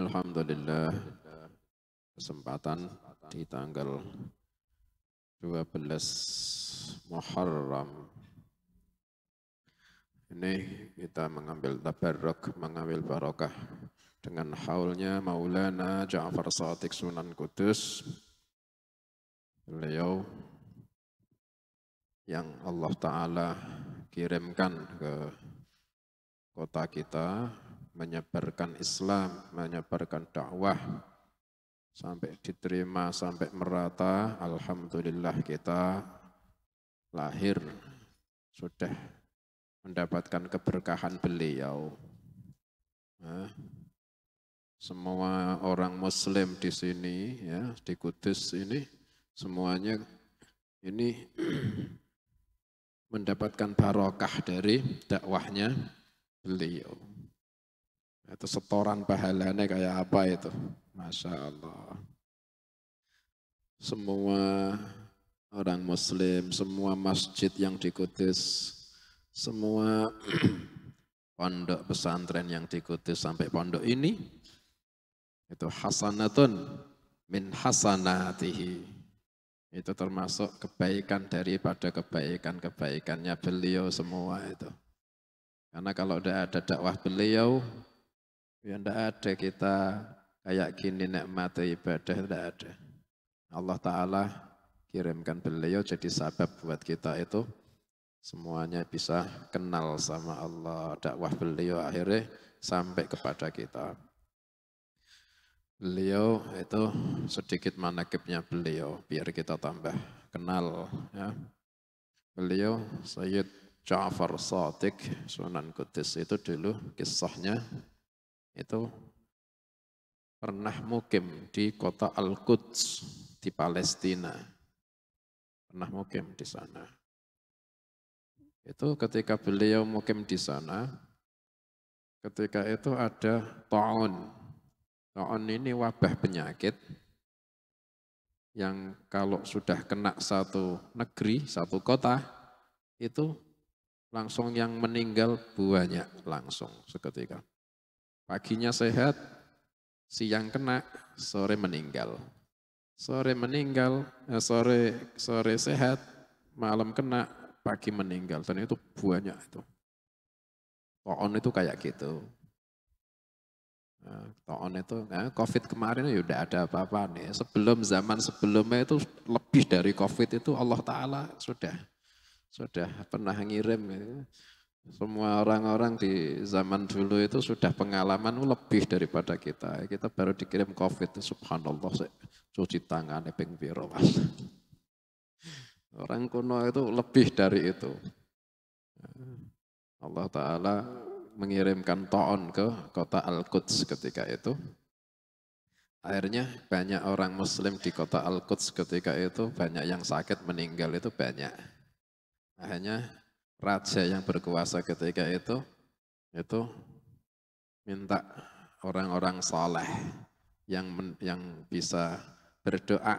Alhamdulillah, kesempatan di tanggal 12 Muharram ini kita mengambil tabarruk, mengambil barokah dengan haulnya Maulana Ja'far Shadiq Sunan Kudus. Beliau yang Allah Ta'ala kirimkan ke kota kita, menyebarkan Islam, menyebarkan dakwah, sampai diterima, sampai merata. Alhamdulillah kita lahir, sudah mendapatkan keberkahan beliau. Semua orang Muslim di sini, ya, di Kudus ini, semuanya ini mendapatkan barokah dari dakwahnya beliau. Itu setoran pahalanya kayak apa itu? Masya Allah. Semua orang Muslim, semua masjid yang di Kudus, semua pondok pesantren yang di Kudus sampai pondok ini, itu hasanatun min hasanatihi. Itu termasuk kebaikan daripada kebaikannya beliau semua itu. Karena kalau tidak ada dakwah beliau, ya tidak ada kita kayak gini nikmat ibadah, tidak ada. Allah Ta'ala kirimkan beliau jadi sabab buat kita itu semuanya bisa kenal sama Allah. Dakwah beliau akhirnya sampai kepada kita. Beliau itu sedikit manakibnya beliau, biar kita tambah kenal. Ya. Beliau Sayyid Ja'far Shadiq Sunan Kudus itu dulu kisahnya itu pernah mukim di kota Al-Quds di Palestina. Pernah mukim di sana. Itu ketika beliau mukim di sana, ketika itu ada ta'un. Ta'un ini wabah penyakit yang kalau sudah kena satu negeri, satu kota, itu langsung yang meninggal banyak langsung seketika. Paginya sehat, siang kena, sore meninggal. Sore meninggal, sore sehat, malam kena, pagi meninggal. Dan itu banyak itu. Ta'un itu kayak gitu. Ta'un itu, COVID kemarin ya udah ada apa-apa nih. Zaman sebelumnya itu lebih dari COVID itu Allah Ta'ala sudah pernah ngirim. Semua orang-orang di zaman dulu itu sudah pengalaman lebih daripada kita. Kita baru dikirim COVID, subhanallah, cuci tangan, ping piro mas. Orang kuno itu lebih dari itu. Allah Ta'ala mengirimkan ta'un ke kota Al-Quds ketika itu. Akhirnya banyak orang Muslim di kota Al-Quds ketika itu, banyak yang sakit meninggal itu banyak. Akhirnya raja yang berkuasa ketika itu minta orang-orang saleh yang bisa berdoa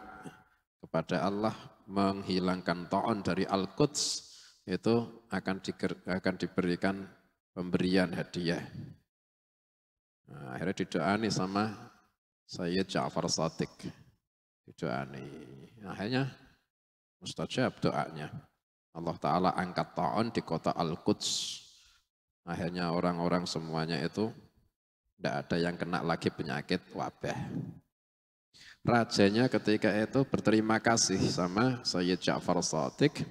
kepada Allah menghilangkan ta'un dari Al-Quds, itu akan diberikan pemberian hadiah. Nah, akhirnya didoani sama Sayyid Ja'far Shadiq. Didoani. Akhirnya mustajab doanya. Allah Ta'ala angkat ta'un di kota Al-Quds. Akhirnya orang-orang semuanya itu tidak ada yang kena lagi penyakit wabah. Rajanya ketika itu berterima kasih sama Sayyid Ja'far Shadiq.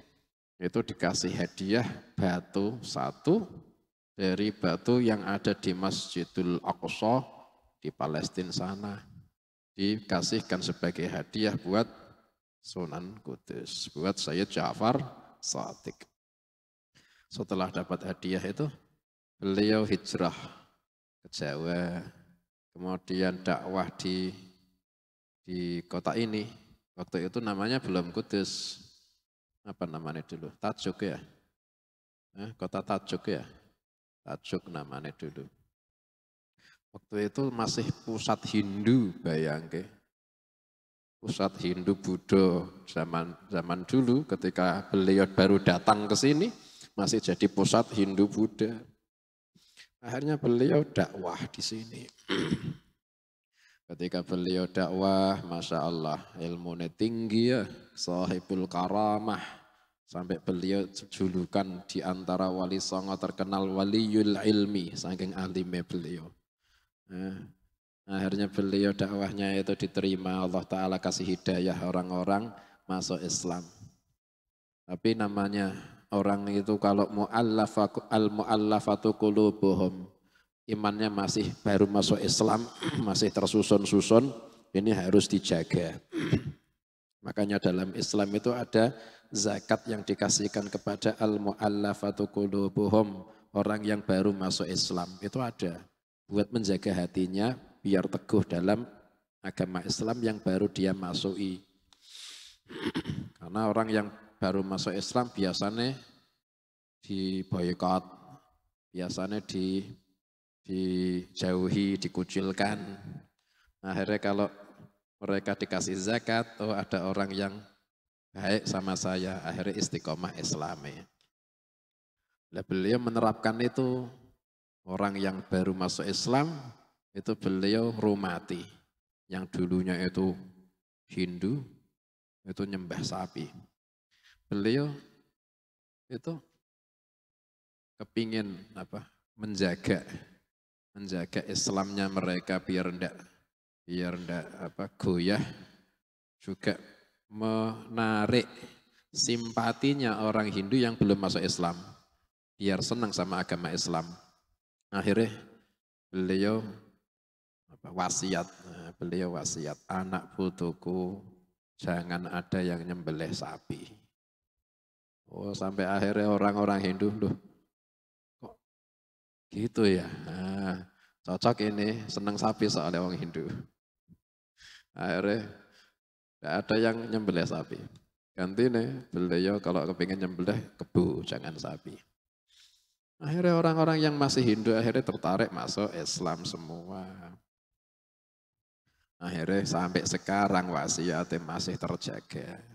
Itu dikasih hadiah batu satu dari batu yang ada di Masjidul Aqsa di Palestina sana. Dikasihkan sebagai hadiah buat Sunan Kudus, buat Sayyid Ja'far Shadiq. Setelah dapat hadiah itu, beliau hijrah ke Jawa, kemudian dakwah di kota ini. Waktu itu namanya belum Kudus, apa namanya dulu? Tajuk ya, kota Tajuk ya, Tajuk namanya dulu. Waktu itu masih pusat Hindu, bayangke. Pusat Hindu Buddha zaman dulu ketika beliau baru datang ke sini masih jadi pusat Hindu Buddha. Akhirnya beliau dakwah di sini. Ketika beliau dakwah, Masya Allah, ilmunya tinggi ya, sahibul karamah. Sampai beliau julukan di antara wali songo terkenal waliyul ilmi, saking alimnya beliau. Nah, akhirnya beliau dakwahnya itu diterima, Allah Ta'ala kasih hidayah orang-orang masuk Islam. Tapi namanya orang itu kalau al-mu'allafatu qulubuhum, imannya masih baru masuk Islam, masih tersusun-susun, ini harus dijaga. Makanya dalam Islam itu ada zakat yang dikasihkan kepada al-mu'allafatu qulubuhum, orang yang baru masuk Islam, itu ada. Buat menjaga hatinya, biar teguh dalam agama Islam yang baru dia masuki. Karena orang yang baru masuk Islam biasanya diboykot, biasanya dijauhi, dikucilkan. Akhirnya kalau mereka dikasih zakat, oh ada orang yang baik sama saya, akhirnya istiqomah Islami. Nah, beliau menerapkan itu, orang yang baru masuk Islam, itu beliau rumati. Yang dulunya itu Hindu, itu nyembah sapi. Beliau itu kepingin menjaga Islamnya mereka biar enggak goyah, juga menarik simpatinya orang Hindu yang belum masuk Islam biar senang sama agama Islam. Akhirnya beliau wasiat, anak putuku jangan ada yang nyembelih sapi. Oh, sampai akhirnya orang-orang Hindu loh, kok gitu ya. Nah, cocok ini, senang sapi soalnya orang Hindu. Akhirnya tidak ada yang nyembelih sapi. Ganti nih, beliau kalau kepingin nyembelih kebu, jangan sapi. Akhirnya orang-orang yang masih Hindu akhirnya tertarik masuk Islam semua. Akhirnya sampai sekarang wasiatnya masih terjaga.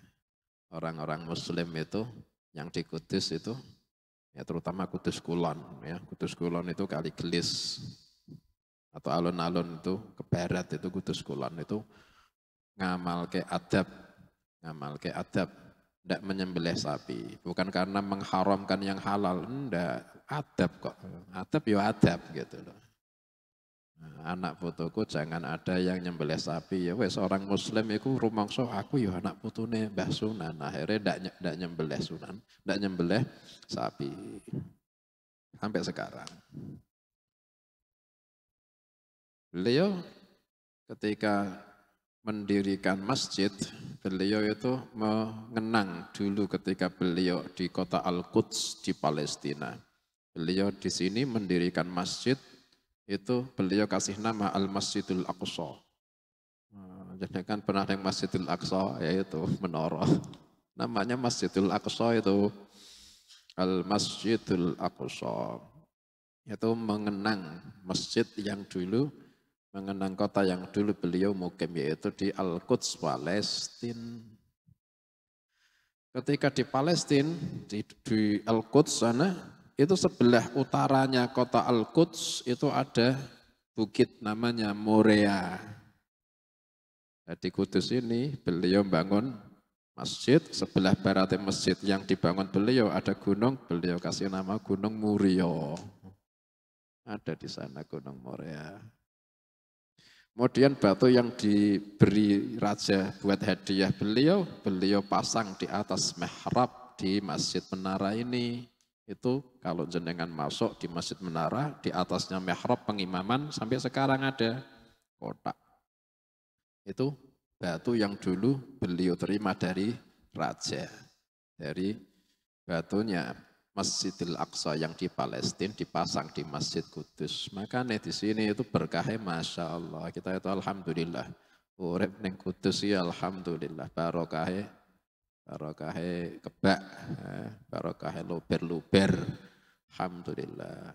Orang-orang Muslim itu yang di Kudus itu, ya terutama Kudus Kulon, ya Kudus Kulon itu Kaligelis atau alun-alun itu ke barat itu Kudus Kulon itu ngamal ke adab, tidak menyembelih sapi, bukan karena mengharamkan yang halal, enggak, adab kok, adab ya adab gitu loh. Nah, anak putuku jangan ada yang nyembelih sapi, ya wes orang Muslim itu rumangso aku ya anak putune Mbah Sunan, akhirnya ndak nyembelih Sunan, ndak nyembelih sapi sampai sekarang. Beliau ketika mendirikan masjid, beliau itu mengenang dulu ketika beliau di kota Al-Quds di Palestina. Beliau di sini mendirikan masjid, itu beliau kasih nama Al-Masjidul Aqsa. Jadi kan pernah yang Masjidul Aqsa, yaitu menara. Namanya Masjidul Aqsa itu Al-Masjidul Aqsa. Itu mengenang masjid yang dulu, mengenang kota yang dulu beliau mukim, yaitu di Al-Quds, Palestina. Ketika di Palestina, di Al-Quds sana, itu sebelah utaranya kota Al-Quds itu ada bukit namanya Morea. Nah, di Kudus ini beliau bangun masjid, sebelah baratnya masjid yang dibangun beliau ada gunung, beliau kasih nama Gunung Murio. Ada di sana Gunung Morea. Kemudian batu yang diberi raja buat hadiah beliau pasang di atas mihrab di Masjid Menara ini. Itu kalau jenengan masuk di Masjid Menara, di atasnya mihrab pengimaman sampai sekarang ada kotak. Itu batu yang dulu beliau terima dari raja. Dari batunya Masjidil Aqsa yang di Palestina dipasang di Masjid Kudus. Makanya di sini itu berkahnya Masya Allah. Kita itu Alhamdulillah. Urip ning Kudus ya Alhamdulillah. Barokahnya kebak. Barokahnya luber-luber. Alhamdulillah.